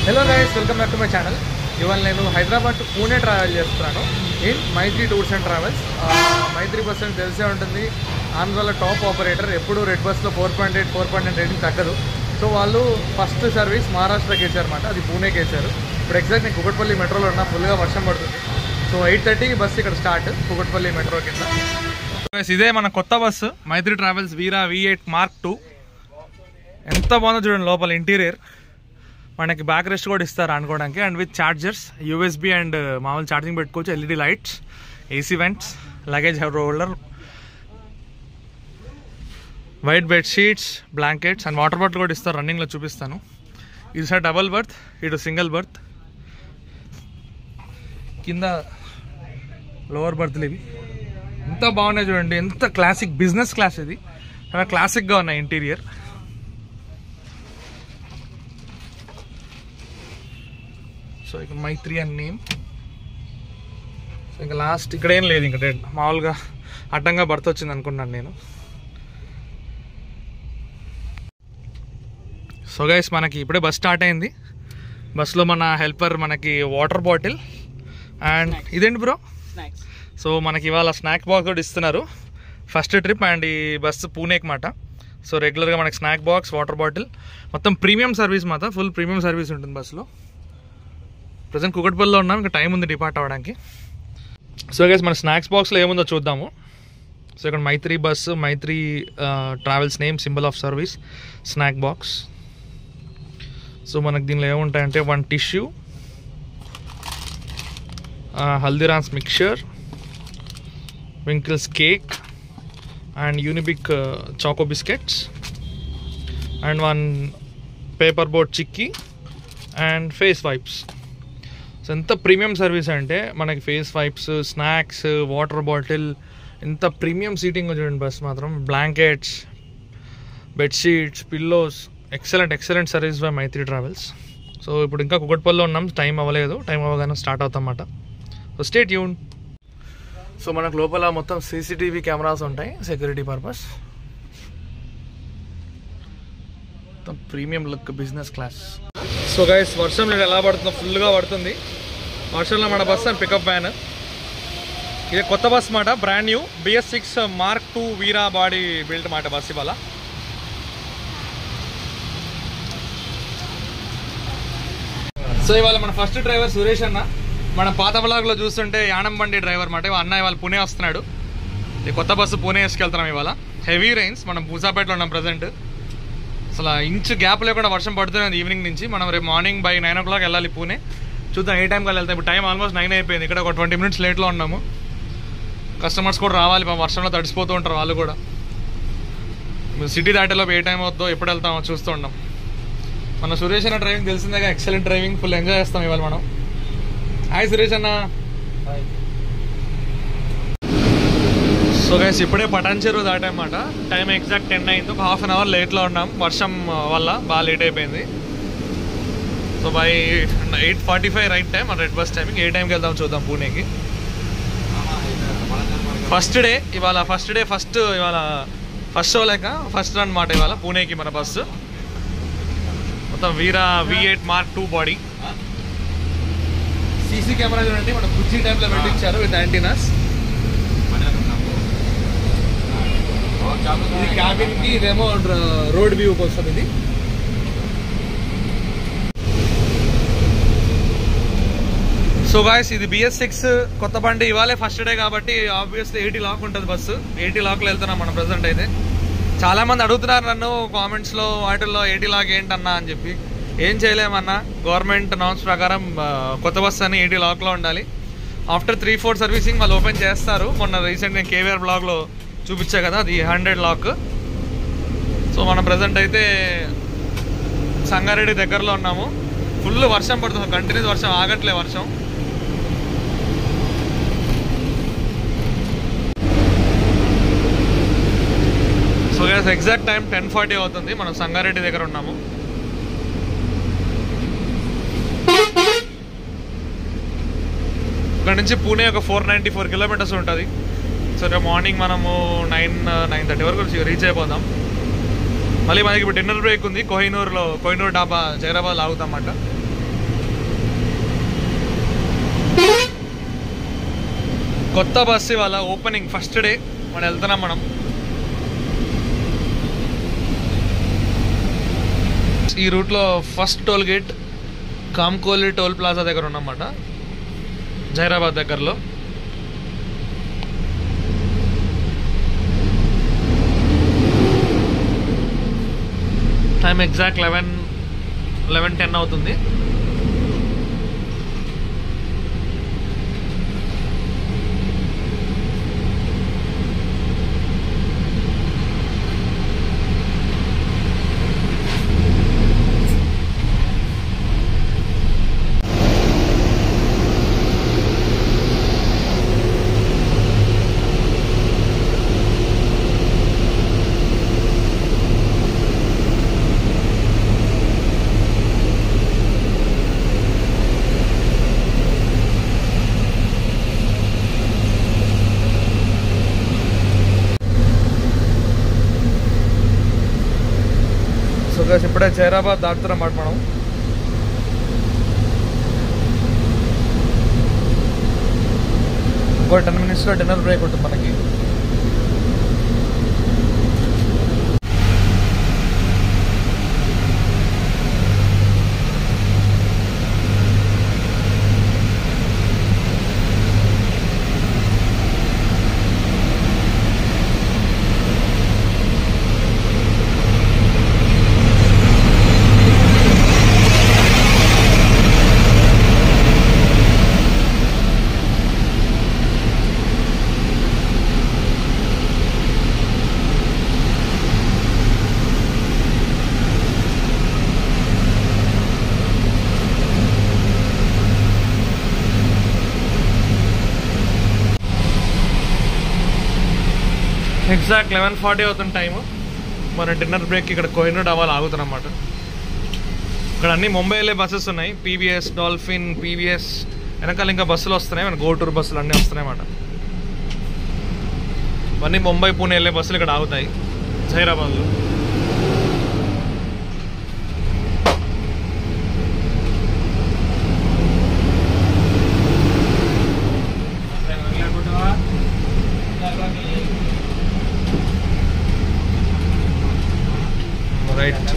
Hello guys, welcome back to my channel. ఇవాళ నేను Hyderabad to Pune travel చేస్తున్నాను in Maitri tours and travels. Maitri bus అని తెలిసే ఉంటుంది, ఆంధ్రాలో టాప్ ఆపరేటర్. ఎప్పుడు రెడ్ బస్లో 4.8, 4.9 రేటింగ్ తగ్గదు. సో వాళ్ళు ఫస్ట్ సర్వీస్ మహారాష్ట్రకి వేసారన్నమాట, అది పూణేకి వేశారు. ఇప్పుడు ఎగ్జాక్ట్ నేను కుకట్పల్లి మెట్రోలో ఉన్నా, ఫుల్గా వర్షం పడుతుంది. సో 8:30కి బస్సు ఇక్కడ స్టార్ట్, కుకట్పల్లి మెట్రో కింద. ఇదే మన కొత్త బస్సు మైత్రి ట్రావెల్స్ వీరా V8 Mark 2. ఎంత బాగుందో చూడండి లోపల ఇంటీరియర్. మనకి బ్యాక్ రెస్ట్ కూడా ఇస్తారు అనుకోవడానికి, and with chargers, USB and మామూలు ఛార్జింగ్ పెట్టుకోవచ్చు, LED lights, AC vents, luggage holder, white bed sheets, blankets and water bottle కూడా ఇస్తారు. రన్నింగ్లో చూపిస్తాను. ఇది సార్ డబల్ బర్త్, ఇటు సింగిల్ బర్త్, కింద లోవర్ బర్త్లు. ఇవి ఎంత బాగున్నాయి చూడండి, ఎంత క్లాసిక్ బిజినెస్ క్లాస్. ఇది చాలా క్లాసిక్గా ఉన్నాయి ఇంటీరియర్. సో ఇక మైత్రి అని నేమ్. సో ఇంకా లాస్ట్ ఇక్కడ ఏం లేదు, ఇంకా మామూలుగా అడ్డంగా బర్త్ వచ్చింది అనుకున్నాను నేను. సో గైస్, మనకి ఇప్పుడే బస్ స్టార్ట్ అయింది. బస్లో మన హెల్పర్ మనకి వాటర్ బాటిల్ అండ్ ఇదేంటి బ్రో, సో మనకి ఇవాళ స్నాక్ బాక్స్ కూడా ఇస్తున్నారు. ఫస్ట్ ట్రిప్ అండ్ ఈ బస్సు పూణేకి మాట. సో రెగ్యులర్గా మనకి స్నాక్ బాక్స్, వాటర్ బాటిల్, మొత్తం ప్రీమియం సర్వీస్ మాట. ఫుల్ ప్రీమియం సర్వీస్ ఉంటుంది బస్సులో. ప్రజెంట్ కుకట్పల్లిలో ఉన్నాం, ఇంకా టైం ఉంది డిపార్ట్ అవ్వడానికి. సో గైస్, మన స్నాక్స్ బాక్స్లో ఏముందో చూద్దాము. సో ఇక్కడ Maitri bus, Maitri travels name, symbol of service, snack box. So మనకు దీనిలో ఏముంటాయంటే 1 tissue, Haldiram's mixture, Winkies cake and Unibic choco biscuits and 1 Paper Boat chikki and face wipes. So ఎంత ప్రీమియం సర్వీస్ అంటే మనకి face wipes, snacks, water bottle, ఎంత premium seating చూడండి bus మాత్రం. Blankets, bedsheets, pillows, excellent service by Maitri travels. So ఇప్పుడు ఇంకా కుకట్పల్లిలో ఉన్నాం, టైం అవ్వలేదు. టైం అవ్వగానే స్టార్ట్ అవుతామన్నమాట. So stay tune. సో మనకు లోపల మొత్తం CCTV కెమెరాస్ ఉంటాయి, సెక్యూరిటీ పర్పస్. మొత్తం premium look, business class. So guys, వర్షం నేను ఎలా పడుతుందో, ఫుల్గా పడుతుంది. వర్షంలో మన బస్ అండ్ పికప్ వ్యాన్. ఇది కొత్త బస్ మాట, బ్రాండ్ న్యూ BS6 Mark 2 వీరా బాడీ బిల్ట్ మాట బస్ ఇవాళ. సో ఇవాళ మన ఫస్ట్ డ్రైవర్ సురేష్ అన్న. మన పాత బ్లాగ్లో చూస్తుంటే యానం బండి డ్రైవర్ మాట. అన్న ఇవాళ పుణే వస్తున్నాడు. ఈ కొత్త బస్సు పూణే వేసుకెళ్తున్నాం ఇవాళ. హెవీ రైన్స్, మనం పూసాపేటలో ఉన్నాం ప్రజెంట్. అసలు ఇంచు గ్యాప్ లేకుండా వర్షం పడుతుంది ఈవినింగ్ నుంచి. మనం రేపు మార్నింగ్ by 9 o'clock వెళ్ళాలి పూణే. చూద్దాం ఏ టైంకి వెళ్తాం. ఇప్పుడు టైం ఆల్మోస్ట్ 9 అయిపోయింది. ఇక్కడ ఒక 20 minutes లేట్లో ఉన్నాము. కస్టమర్స్ కూడా రావాలి, వర్షంలో తడిసిపోతూ ఉంటారు వాళ్ళు కూడా. సిటీ దాటేలోపు ఏ టైం అవుతుందో, ఎప్పుడు వెళ్తామో చూస్తూ ఉన్నాం. మన సురేష్ అన్న డ్రైవింగ్ తెలిసిందేగా, ఎక్సలెంట్ డ్రైవింగ్, ఫుల్ ఎంజాయ్ చేస్తాం ఇవాళ మనం. హాయ్ సురేష్ అన్న. సో గైస్, ఇప్పుడే పటాన్ చెరువు దాటామన్నమాట. టైం ఎగ్జాక్ట్ 10 అయింది. ఒక ½ an hour లేట్లో ఉన్నాం, వర్షం వల్ల బాగా లేట్ అయిపోయింది. సో బై 8:45 రైట్ టైం, మన రెడ్ బస్ టైమింగ్. ఏ టైంకి వెళ్దాం చూద్దాం పూణేకి. ఫస్ట్ డే ఇవాళ, ఫస్ట్ ఇవాళ ఫస్ట్ షో లేక ఫస్ట్ రన్ మాట ఇవాళ పూణేకి మన బస్సు. మొత్తం వీరా V8 Mark 2 body. CC camera చూడండి, మన కుర్చీ టైంలో పెట్టించారు విత్ యాంటీనాస్. ఇది క్యాబిన్ కి, ఇదేమో రోడ్ వ్యూ కోసం ఇది. సో గాయస్, ఇది BS6 కొత్త బండి. ఇవాళే ఫస్ట్ డే కాబట్టి ఆబ్వియస్లీ 80 లాక్ ఉంటుంది బస్సు. 80 లాక్లో వెళ్తున్నాం మనం ప్రజెంట్ అయితే. చాలా మంది అడుగుతున్నారు నన్ను కామెంట్స్లో, వాటిల్లో 80 లాక్ ఏంటన్నా అని చెప్పి. ఏం చేయలేమన్నా, గవర్నమెంట్ నామ్స్ ప్రకారం కొత్త బస్సు అని 80 లాక్లో ఉండాలి. ఆఫ్టర్ 3-4 సర్వీసింగ్ వాళ్ళు ఓపెన్ చేస్తారు. మొన్న రీసెంట్గా KVR బ్లాగ్లో చూపించా కదా, అది 100 లాక్. సో మనం ప్రజెంట్ అయితే సంగారెడ్డి దగ్గరలో ఉన్నాము. ఫుల్ వర్షం పడుతుంది, కంటిన్యూస్ వర్షం, ఆగట్లే వర్షం. సో గైస్, ఎగ్జాక్ట్ టైం 10:40 అవుతుంది. మనం సంగారెడ్డి దగ్గర ఉన్నాము. ఇక్కడ నుంచి పూణే ఒక 494 kilometers ఉంటుంది. సో రేపు మార్నింగ్ మనము 9-9:30 వరకు రీచ్ అయిపోతాం. మళ్ళీ మనకి ఇప్పుడు డిన్నర్ బ్రేక్ ఉంది. కోహినూర్ డాబా జైరాబాద్ ఆగుతామన్నమాట. కొత్త బస్సు ఇవాళ ఓపెనింగ్ ఫస్ట్ డే మనం వెళ్తున్నాం. మనం ఈ రూట్లో first toll gate Kamkole toll plaza దగ్గర ఉన్నమాట, జైరాబాద్ దగ్గరలో. టైం ఎగ్జాక్ట్ 11:10 అవుతుంది. ఇప్పుడే జైరాబాద్ దాటుతున్నమాట మనం. ఇంకో 10 minutesలో డిన్నర్ బ్రేక్ ఉంటుంది మనకి. ఎగ్జాక్ట్ 11:40 అవుతుంది టైము. మన డిన్నర్ బ్రేక్ ఇక్కడ కోహినూర్ డాబాలో ఆగుతున్నమాట. ఇక్కడ అన్ని ముంబై వెళ్ళే బస్సెస్ ఉన్నాయి, పీవీఎస్, డాల్ఫిన్, పీవీఎస్. వెనకాల ఇంకా బస్సులు వస్తున్నాయి, మన గోటూర్ బస్సులు అన్నీ వస్తున్నాయి అన్నమాట. ఇవన్నీ ముంబై, పూణే వెళ్ళే బస్సులు ఇక్కడ ఆగుతాయి జైరాబాద్లో. రైట్.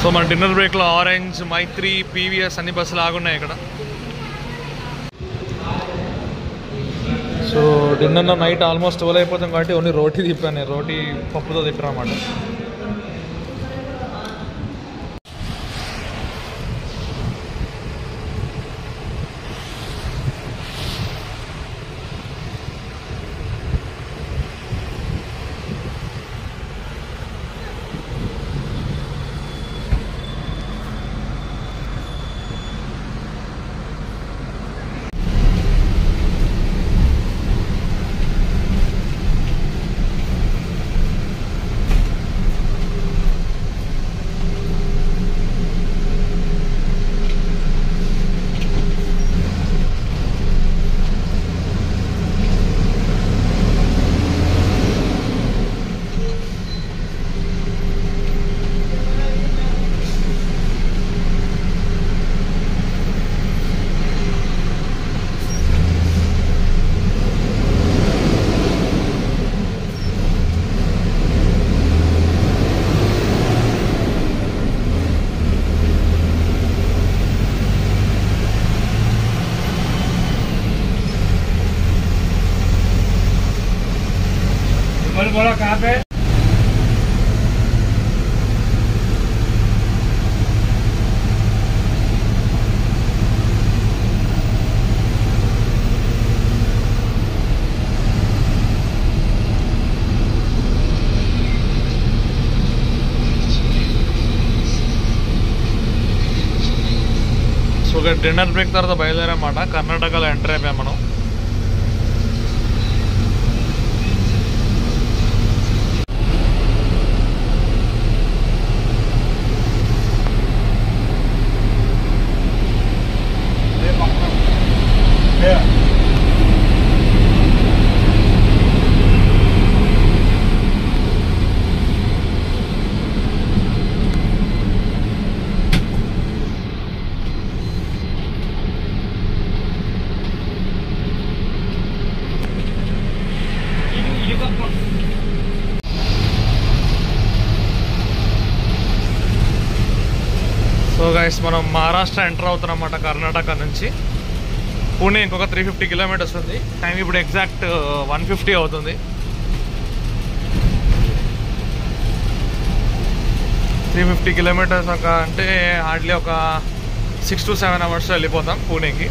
సో మన డిన్నర్ బ్రేక్లో ఆరెంజ్, మైత్రి, పీవీఎస్ అన్ని బస్సులు ఆగున్నాయి ఇక్కడ. సో డిన్నర్లో నైట్ ఆల్మోస్ట్ 12 అయిపోతాం కాబట్టి ఓన్లీ రోటీ తిప్పాను, రోటీ పప్పుతో తింటారు అన్నమాట. बोलो कहाँ पे? సో డిన్నర్ బ్రేక్ తర్వాత బయలుదేరమాట కర్ణాటకలో ఎంటర్ అయిపోయాం మనం. గైస్ మనం మహారాష్ట్ర ఎంటర్ అవుతున్నాం అన్నమాట కర్ణాటక నుంచి. పూణే ఇంకొక 350 కిలోమీటర్స్ ఉంది. టైం ఇప్పుడు ఎగ్జాక్ట్ 1:50 అవుతుంది. 350 కిలోమీటర్స్ అంటే హార్డ్లీ ఒక 6 to 7 అవర్స్ వెళ్ళిపోతాం పూణేకి.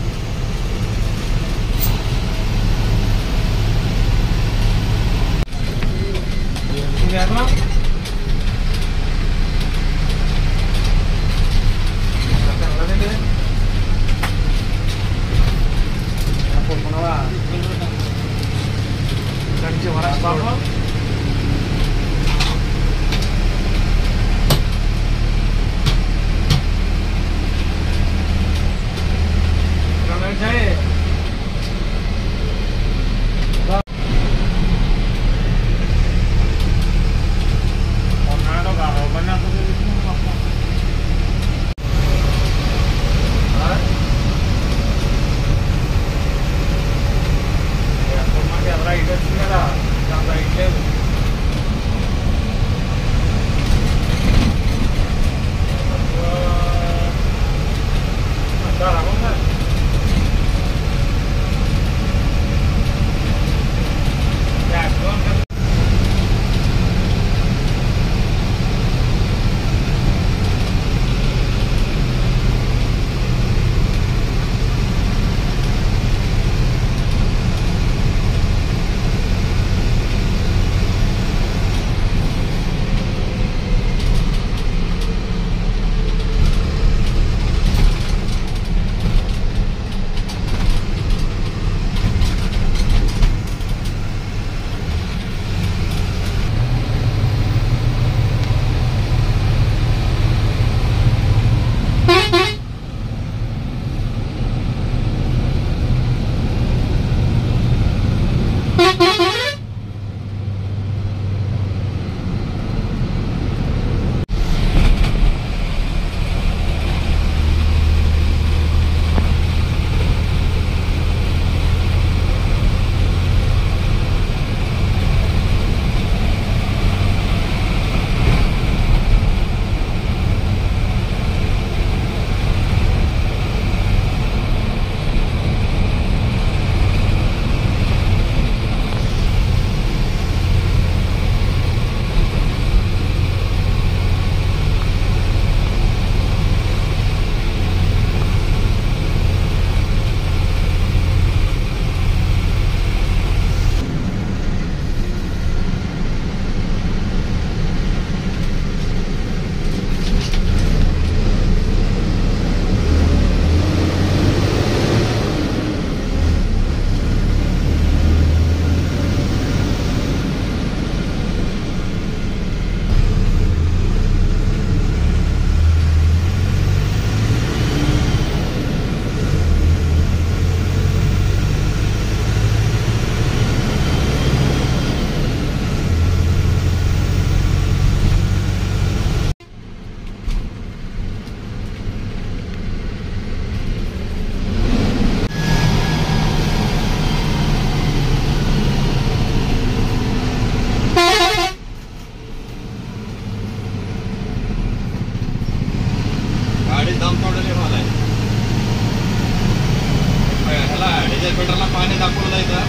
पेट्रोलला पाणी दाखवलं जायचं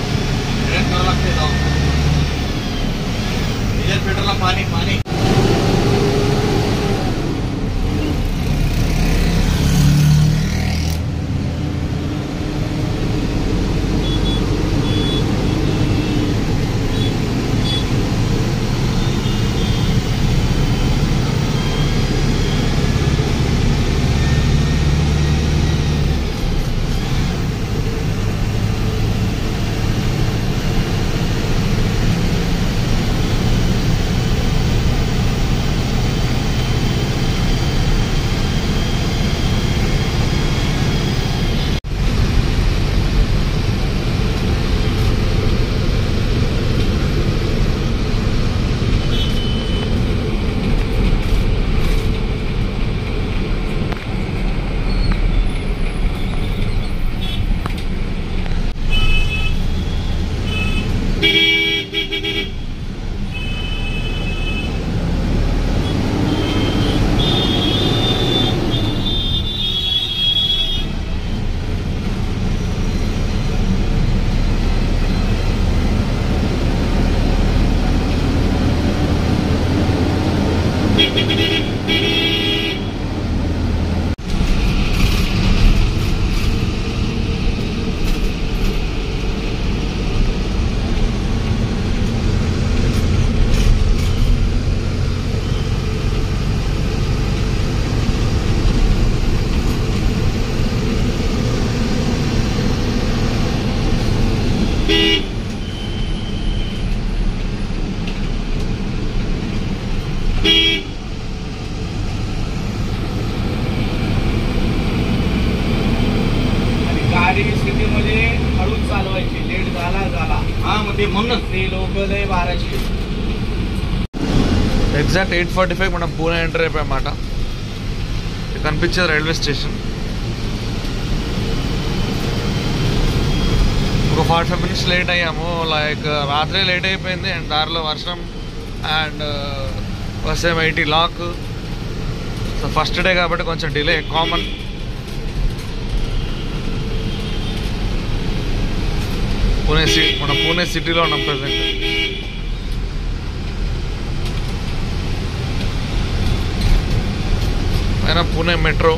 ट्रेन करावं लागते जाऊन डिझेल पेट्रोलला पाणी पाणी अभी म्हणूनच मी लोकल 12ची. ఎగ్జాక్ట్ 8:45 మనం పూణే ఎంటర్ అయిపోయామాట. కనిపించేది రైల్వే స్టేషన్. ఒక 45 minutes లేట్ అయ్యాము. లైక్ రాత్రి లేట్ అయిపోయింది అండ్ దారిలో వర్షం అండ్ బస్ ఏమైటీ లాక్. సో ఫస్ట్ డే కాబట్టి కొంచెం డిలే కామన్. మనం పూణే సిటీలో ఉన్నాం ప్రజెంట్. పైన పూణే మెట్రో.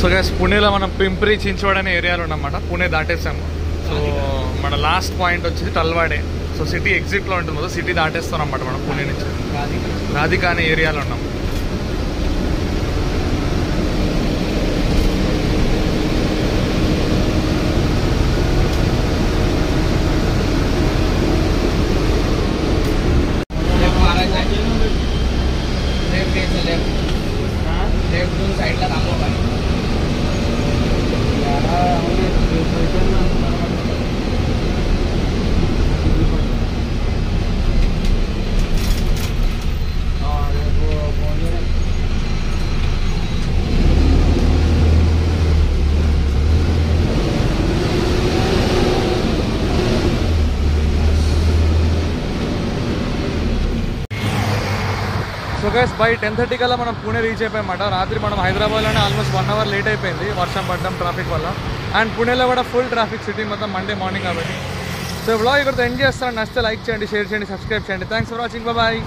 సో గైస్ పుణేలో మనం పింప్రి చించవాడ అనే ఏరియాలో ఉన్నమాట. పుణే దాటేసాము. సో మన లాస్ట్ పాయింట్ వచ్చేసి టల్వాడే. సో సిటీ ఎగ్జిట్లో ఉంటుంది కదా, సిటీ దాటేస్తాం అన్నమాట మనం పుణే నుంచి. రాధికా అనే ఏరియాలో ఉన్నాం. సో గైస్ బై 10:30 కల్లా మనం పుణే రీచ్ అయిపోయామాట. రాత్రి మనం హైదరాబాద్లోనే ఆల్మోస్ట్ 1 hour లేట్ అయిపోయింది వర్షం పడడం ట్రాఫిక్ వల్ల. అండ్ పుణేలో కూడా ఫుల్ ట్రాఫిక్ సిటీ మొత్తం మండే మార్నింగ్ కాబట్టి. సో బ్లాగ్ ఇక్కడితో ఎండ్ చేస్తాను. నచ్చితే లైక్ చేయండి, షేర్ చేయండి, సబ్స్క్రైబ్ చేయండి. Thanks for watching. బాయ్.